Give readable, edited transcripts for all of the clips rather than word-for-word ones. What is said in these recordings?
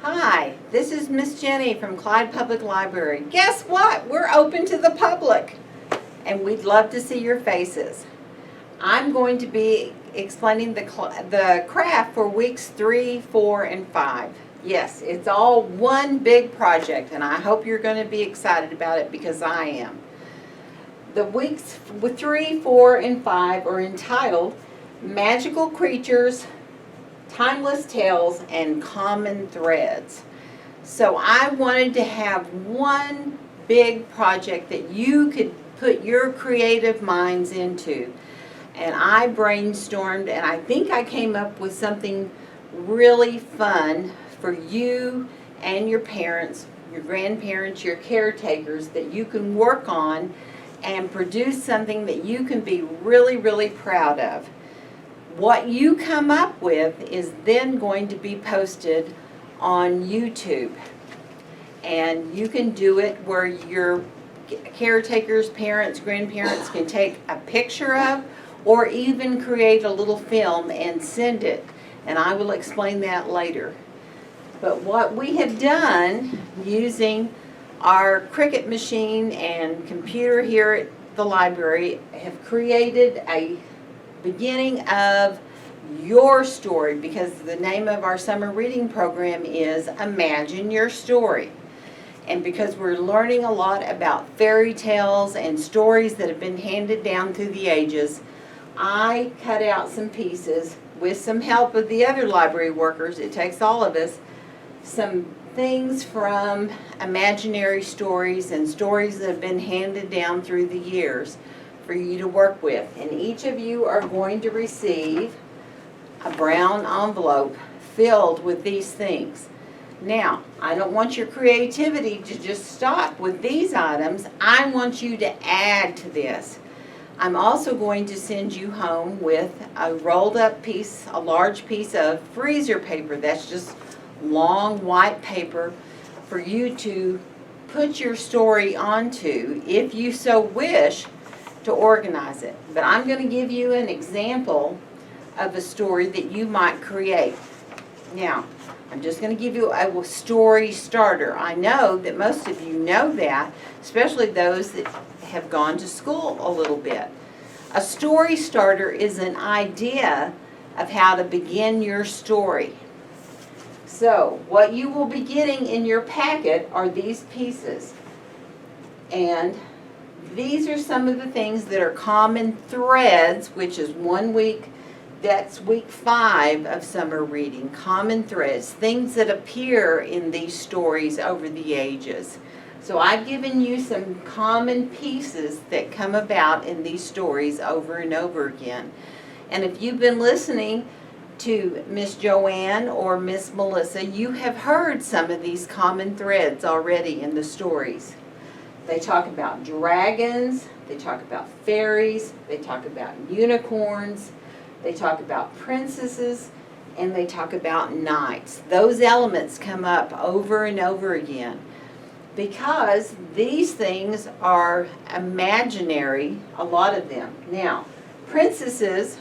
Hi, this is Miss Jenny from Clyde Public Library. Guess what? We're open to the public, and we'd love to see your faces. I'm going to be explaining the craft for weeks 3, 4, and 5. Yes, it's all one big project, and I hope you're going to be excited about it because I am. The weeks 3, 4, and 5 are entitled Magical Creatures, Timeless Tales, and Common Threads. So I wanted to have one big project that you could put your creative minds into. And I brainstormed, and I think I came up with something really fun for you and your parents, your grandparents, your caretakers, that you can work on and produce something that you can be really, really proud of. What you come up with is then going to be posted on YouTube. And you can do it where your caretakers, parents, grandparents can take a picture of, or even create a little film and send it. And I will explain that later. But what we have done using our Cricut machine and computer here at the library have created a beginning of your story, because the name of our summer reading program is Imagine Your Story. And because we're learning a lot about fairy tales and stories that have been handed down through the ages, I cut out some pieces with some help of the other library workers. It takes all of us. Some things from imaginary stories and stories that have been handed down through the years for you to work with. And each of you are going to receive a brown envelope filled with these things. Now, I don't want your creativity to just stop with these items. I want you to add to this. I'm also going to send you home with a rolled up piece, a large piece of freezer paper. That's just long white paper for you to put your story onto if you so wish to organize it. But I'm going to give you an example of a story that you might create. Now, I'm just going to give you a story starter. I know that most of you know that, especially those that have gone to school a little bit. A story starter is an idea of how to begin your story. So, what you will be getting in your packet are these pieces. And these are some of the things that are common threads, which is 1 week. That's week 5 of summer reading. Common threads, things that appear in these stories over the ages. So I've given you some common pieces that come about in these stories over and over again. And if you've been listening to Miss Joanne or Miss Melissa, you have heard some of these common threads already in the stories. They talk about dragons, they talk about fairies, they talk about unicorns, they talk about princesses, and they talk about knights. Those elements come up over and over again because these things are imaginary, a lot of them. Now, princesses,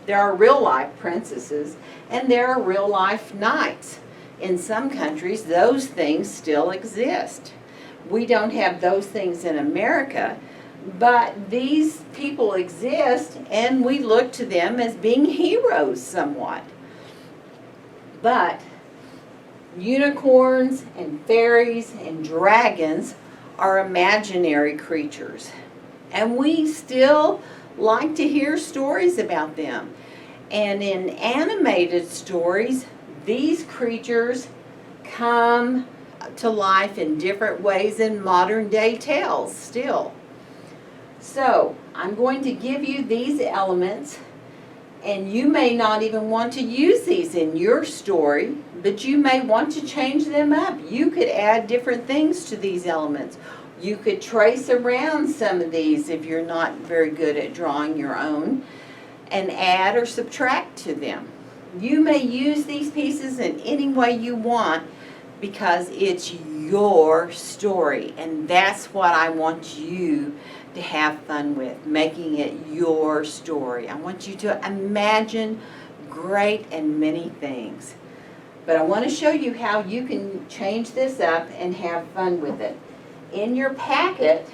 there are real-life princesses, and there are real-life knights. In some countries, those things still exist. We don't have those things in America, but these people exist, and we look to them as being heroes somewhat. But unicorns and fairies and dragons are imaginary creatures, and we still like to hear stories about them. And in animated stories, these creatures come to life in different ways in modern day tales still. So I'm going to give you these elements, and you may not even want to use these in your story, but you may want to change them up. You could add different things to these elements. You could trace around some of these if you're not very good at drawing your own, and add or subtract to them. You may use these pieces in any way you want because it's your story, and that's what I want you to have fun with, making it your story. I want you to imagine great and many things. But I want to show you how you can change this up and have fun with it. In your packet,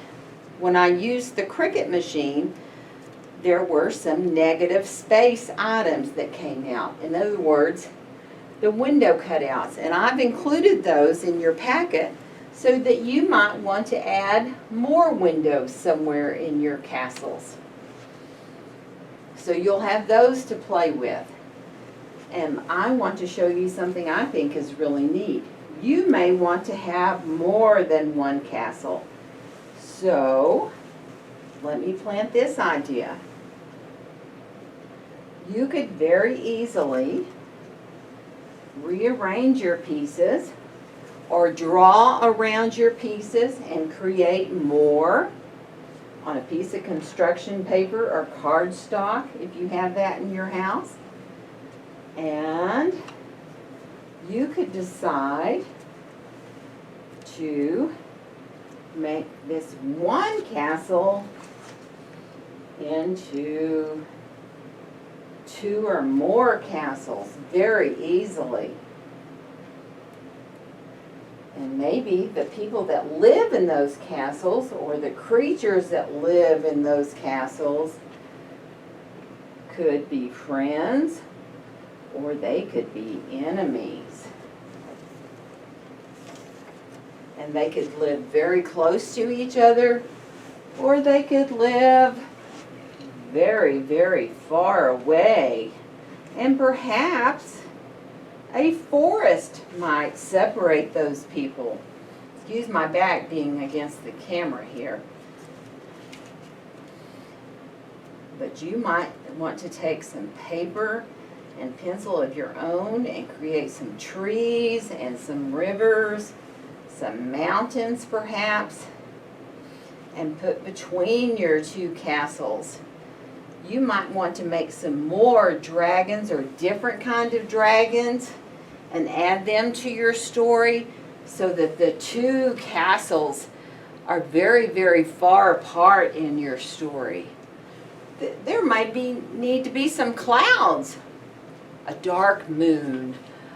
when I used the Cricut machine, there were some negative space items that came out. In other words, the window cutouts. And I've included those in your packet so that you might want to add more windows somewhere in your castles. So you'll have those to play with. And I want to show you something I think is really neat. You may want to have more than one castle. So let me plant this idea. You could very easily rearrange your pieces or draw around your pieces and create more on a piece of construction paper or cardstock if you have that in your house. And you could decide to make this one castle into 2 or more castles very easily. And maybe the people that live in those castles or the creatures that live in those castles could be friends or they could be enemies. And they could live very close to each other or they could live very, very far away. And perhaps a forest might separate those people. Excuse my back being against the camera here. But you might want to take some paper and pencil of your own and create some trees and some rivers, some mountains perhaps, and put between your 2 castles. You might want to make some more dragons or different kind of dragons and add them to your story so that the 2 castles are very, very far apart in your story. There might need to be some clouds, a dark moon,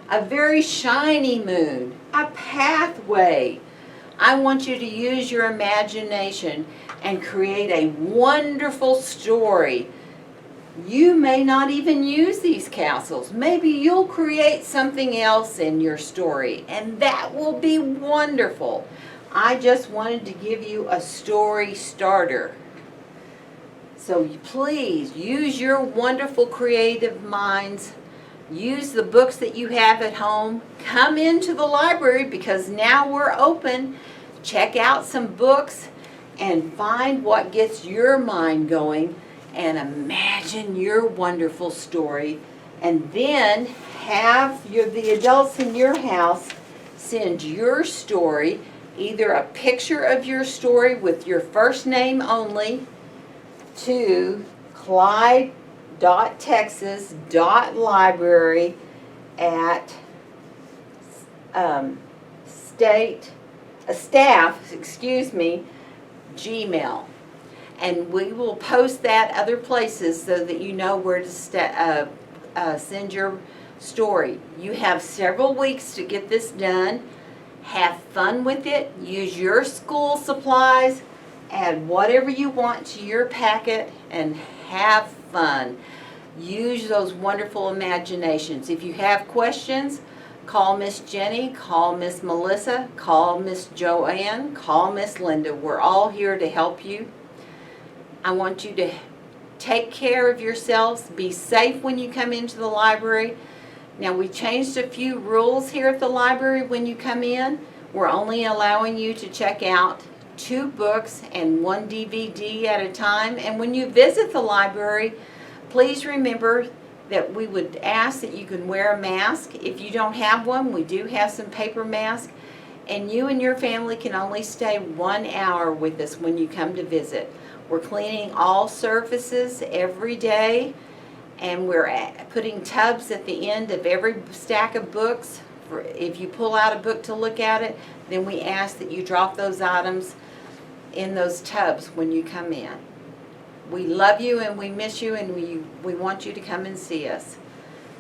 a very shiny moon, a pathway. I want you to use your imagination and create a wonderful story. You may not even use these castles. Maybe you'll create something else in your story, and that will be wonderful. I just wanted to give you a story starter. So please use your wonderful creative minds. Use the books that you have at home. Come into the library because now we're open. Check out some books and find what gets your mind going and imagine your wonderful story. And then have the adults in your house send your story, either a picture of your story with your first name only, to Clyde.Texas.Library at Gmail. And we will post that other places so that you know where to send your story. You have several weeks to get this done. Have fun with it. Use your school supplies. Add whatever you want to your packet and have fun. Use those wonderful imaginations. If you have questions, call Miss Jenny, call Miss Melissa, call Miss Joanne, call Miss Linda. We're all here to help you. I want you to take care of yourselves. Be safe when you come into the library. Now, we changed a few rules here at the library when you come in. We're only allowing you to check out 2 books and 1 DVD at a time. And when you visit the library, please remember that we would ask that you can wear a mask. If you don't have one, we do have some paper masks. And you and your family can only stay 1 hour with us when you come to visit. We're cleaning all surfaces every day, and we're putting tubs at the end of every stack of books. If you pull out a book to look at it, then we ask that you drop those items in those tubs when you come in. We love you and we miss you, and we want you to come and see us.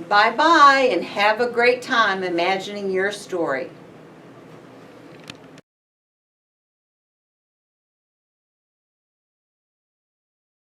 Bye-bye and have a great time imagining your story.